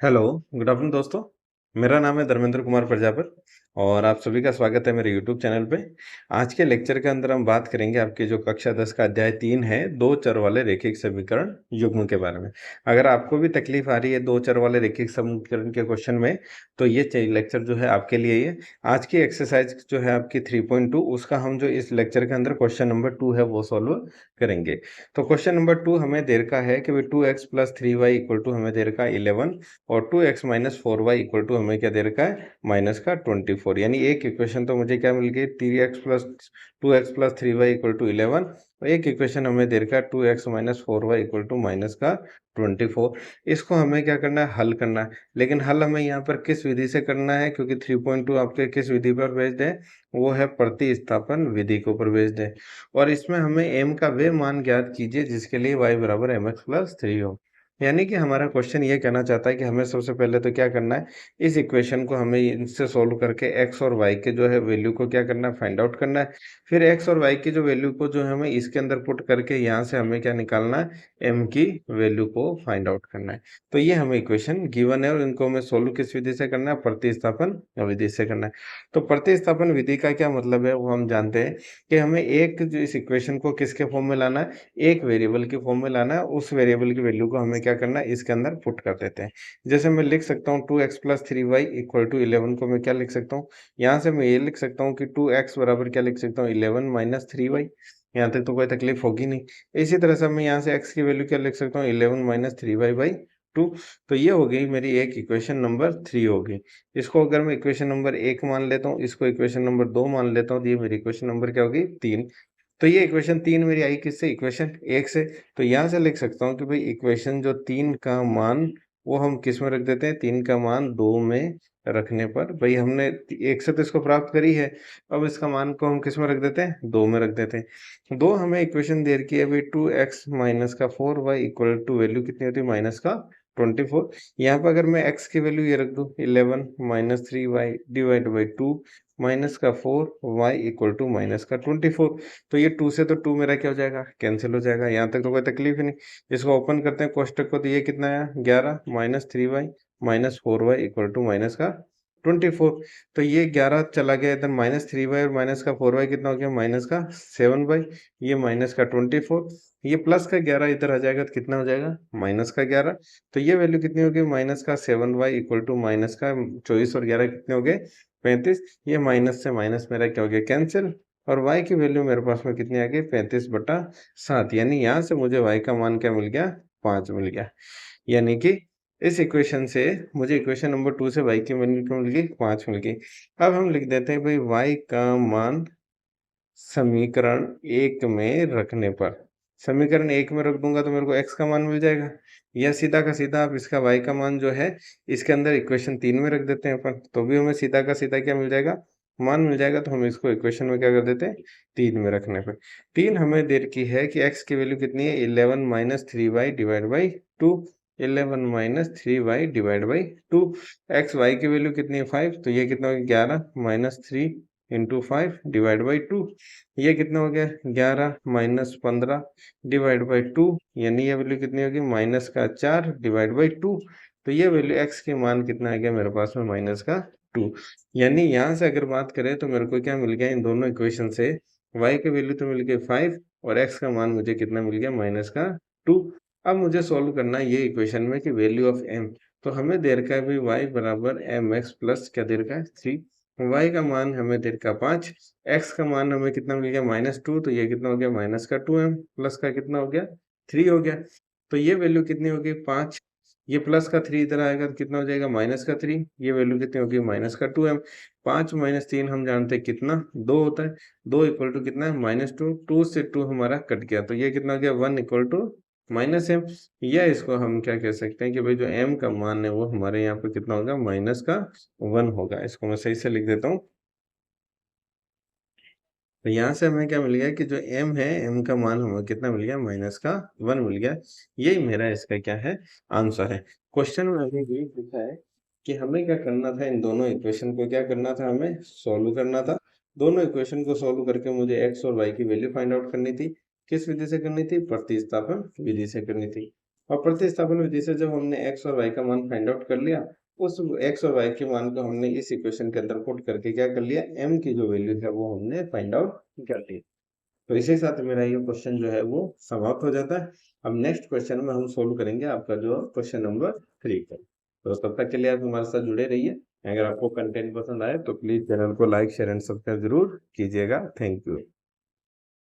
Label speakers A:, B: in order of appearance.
A: Hello, good afternoon दोस्तों। मेरा नाम है धर्मेंद्र कुमार प्रजापत और आप सभी का स्वागत है मेरे यूट्यूब चैनल पे। आज के लेक्चर के अंदर हम बात करेंगे आपके जो कक्षा 10 का अध्याय 3 है, 2 चर वाले रैखिक समीकरण युग्म के बारे में। अगर आपको भी तकलीफ आ रही है 2 चर वाले रैखिक समीकरण के क्वेश्चन में, तो ये लेक्चर जो है आपके लिए ही है। आज की एक्सरसाइज जो है आपकी 3.2 उसका हम जो इस लेक्चर के अंदर क्वेश्चन नंबर 2 है वो सॉल्व करेंगे। तो क्वेश्चन नंबर 2 हमें दे रखा है कि भाई 2x + 3y = हमें दे रखा है 11 और 2x - 4y = हमें क्या दे रखा है माइनस का 24। यानी एक इक्वेशन तो मुझे क्या मिल गई 2x + 3y = 11 और एक इक्वेशन हमें दे रखा है 2x - 4y = माइनस का 24। इसको हमें क्या करना है हल करना है। लेकिन हल हमें यहाँ पर किस विधि से करना है, क्योंकि 3.2 आपके किस विधि पर बेस्ड है, वो है प्रतिस्थापन विधि के ऊपर बेस्ड है। और इसमें हमें m का वे मान ज्ञात कीजिए जिसके लिए y = mx + 3 हो। यानी कि हमारा क्वेश्चन ये कहना चाहता है कि हमें सबसे पहले तो क्या करना है, इस इक्वेशन को हमें इनसे सोल्व करके x और y के जो है वैल्यू को क्या करना है फाइंड आउट करना है। फिर x और y की जो वैल्यू को जो है हमें इसके अंदर पुट करके यहाँ से हमें क्या निकालना है m की वैल्यू को फाइंड आउट करना है। तो ये हमें इक्वेशन गिवन है और इनको हमें सोल्व किस विधि से करना है, प्रतिस्थापन विधि से करना है। तो प्रतिस्थापन विधि का क्या मतलब है वो हम जानते हैं कि हमें एक जो इस इक्वेशन को किसके फॉर्म में लाना है, एक वेरिएबल के फॉर्म में लाना है। उस वेरिएबल की वैल्यू को हमें क्या करना है इसके अंदर पुट कर देते हैं। जैसे मैं लिख सकता हूँ 2x + 3y = 11 को मैं क्या लिख सकता हूँ, यहाँ से मैं ये लिख सकता हूँ कि 2x बराबर क्या लिख सकता हूँ 11 - 3y। यहाँ तक तो कोई तकलीफ होगी नहीं। इसी तरह से मैं यहाँ से x की वैल्यू क्या लिख सकता हूँ 11 - 3y/2। तो ये हो गई मेरी एक इक्वेशन नंबर 3 हो गई। इसको अगर मैं इक्वेशन नंबर 1 मान लेता हूँ, इसको इक्वेशन नंबर 2 मान लेता हूँ, तो ये मेरी इक्वेशन नंबर क्या होगी 3। तो ये इक्वेशन 3 मेरी आई किससे, इक्वेशन 1 से। तो यहाँ से लिख सकता हूँ कि भाई इक्वेशन जो 3 का मान वो हम किस में रख देते हैं, 3 का मान 2 में रखने पर भाई हमने 1 से तो इसको प्राप्त करी है, अब इसका मान को हम किस में रख देते हैं 2 में रख देते हैं। 2 हमें इक्वेशन दे रखी है भाई 2x - 4y = वैल्यू कितनी होती है माइनस का 24। यहाँ पर अगर मैं x की वैल्यू ये रख दूँ 11 - 3y / 2 माइनस का 4y = माइनस का 24। तो ये 2 से तो 2 मेरा क्या हो जाएगा कैंसिल हो जाएगा। यहाँ तक तो कोई तकलीफ ही नहीं। इसको ओपन करते हैं कोष्टक को, तो ये कितना आया 11 - 3y - 4y = माइनस का 24। तो ये 11 चला गया इधर, -3y और माइनस का 4y कितना हो गया माइनस का 7y, ये माइनस का 24, ये प्लस का 11 इधर आ जाएगा तो कितना हो जाएगा माइनस का 11। तो ये वैल्यू कितनी होगी माइनस का 7y = माइनस का 24 और 11 कितने हो गए 35। ये माइनस से माइनस मेरा क्या हो गया कैंसिल, और y की वैल्यू मेरे पास में कितनी आ गई 35/7। यानी यहाँ से मुझे y का मान क्या मिल गया 5 मिल गया। यानी कि इस इक्वेशन से मुझे इक्वेशन नंबर 2 से y की वैल्यू क्या मिल गई 5 मिल गई। अब हम लिख देते हैं भाई y का मान समीकरण 1 में रखने पर, समीकरण 1 में रख दूंगा तो मेरे को x का मान मिल जाएगा, या सीधा का सीधा आप इसका y का मान जो है इसके अंदर इक्वेशन 3 में रख देते हैं अपन, तो भी हमें सीधा का सीधा क्या मिल जाएगा मान मिल जाएगा। तो हम इसको इक्वेशन में क्या कर देते हैं 3 में रखने पर। 3 हमें दे रखी है कि x की वैल्यू कितनी है 11 - 3y / 2, 11 - 3y / 2। x y की वैल्यू कितनी है 5, तो ये कितना हो गया 11 - 3 × 5 / 2। ये कितना हो गया 11 - 15 / 2, यानी ये वैल्यू कितनी होगी माइनस का 4 / 2। तो ये वैल्यू x के मान कितना आ गया मेरे पास में माइनस का 2। यानी यहाँ से अगर बात करें तो मेरे को क्या मिल गया इन दोनों इक्वेशन से, y की वैल्यू तो मिल गई 5 और x का मान मुझे कितना मिल गया माइनस का 2। अब मुझे सॉल्व करना है ये इक्वेशन में कि वैल्यू ऑफ m, तो हमें दे रखा है भाई y = mx प्लस क्या दे रखा है 3, y का मान हमें दे रखा 5, x का मान हमें कितना मिल गया -2, तो ये कितना हो गया माइनस का 2m प्लस का कितना हो गया 3 हो गया। तो ये वैल्यू कितनी होगी 5, ये प्लस का 3 इधर आएगा तो कितना हो जाएगा माइनस का 3, ये वैल्यू कितनी होगी माइनस का 2m। 5 - 3 हम जानते हैं कितना 2 होता है, 2 = कितना है -2, 2 से 2 हमारा कट गया तो ये कितना हो गया 1 = -m। या इसको हम क्या कह सकते हैं कि भाई जो m का मान है वो हमारे यहाँ पे कितना होगा माइनस का 1 होगा। इसको मैं सही से लिख देता हूँ। तो यहाँ से हमें क्या मिल गया कि जो m है m का मान हमें कितना मिल गया माइनस का 1 मिल गया। यही मेरा इसका क्या है आंसर है। क्वेश्चन में हमें यही पूछा है कि हमें क्या करना था, इन दोनों इक्वेशन को क्या करना था हमें सॉल्व करना था। दोनों इक्वेशन को सॉल्व करके मुझे x और y की वैल्यू फाइंड आउट करनी थी। किस विधि से करनी थी, प्रतिस्थापन विधि से करनी थी। और प्रतिस्थापन विधि से जब हमने x और y का मान फाइंड आउट कर लिया, उस x और y के मान को हमने इस इक्वेशन के अंदर पुट करके क्या कर लिया, m की जो वैल्यू है वो हमने फाइंड आउट कर ली। तो इसी के साथ मेरा ये क्वेश्चन जो है वो समाप्त हो जाता है। अब नेक्स्ट क्वेश्चन में हम सोल्व करेंगे आपका जो क्वेश्चन नंबर 3 का। तो तब तक के लिए आप हमारे साथ जुड़े रहिए। अगर आपको कंटेंट पसंद आए तो प्लीज चैनल को लाइक शेयर एंड सब्सक्राइब जरूर कीजिएगा। Thank you.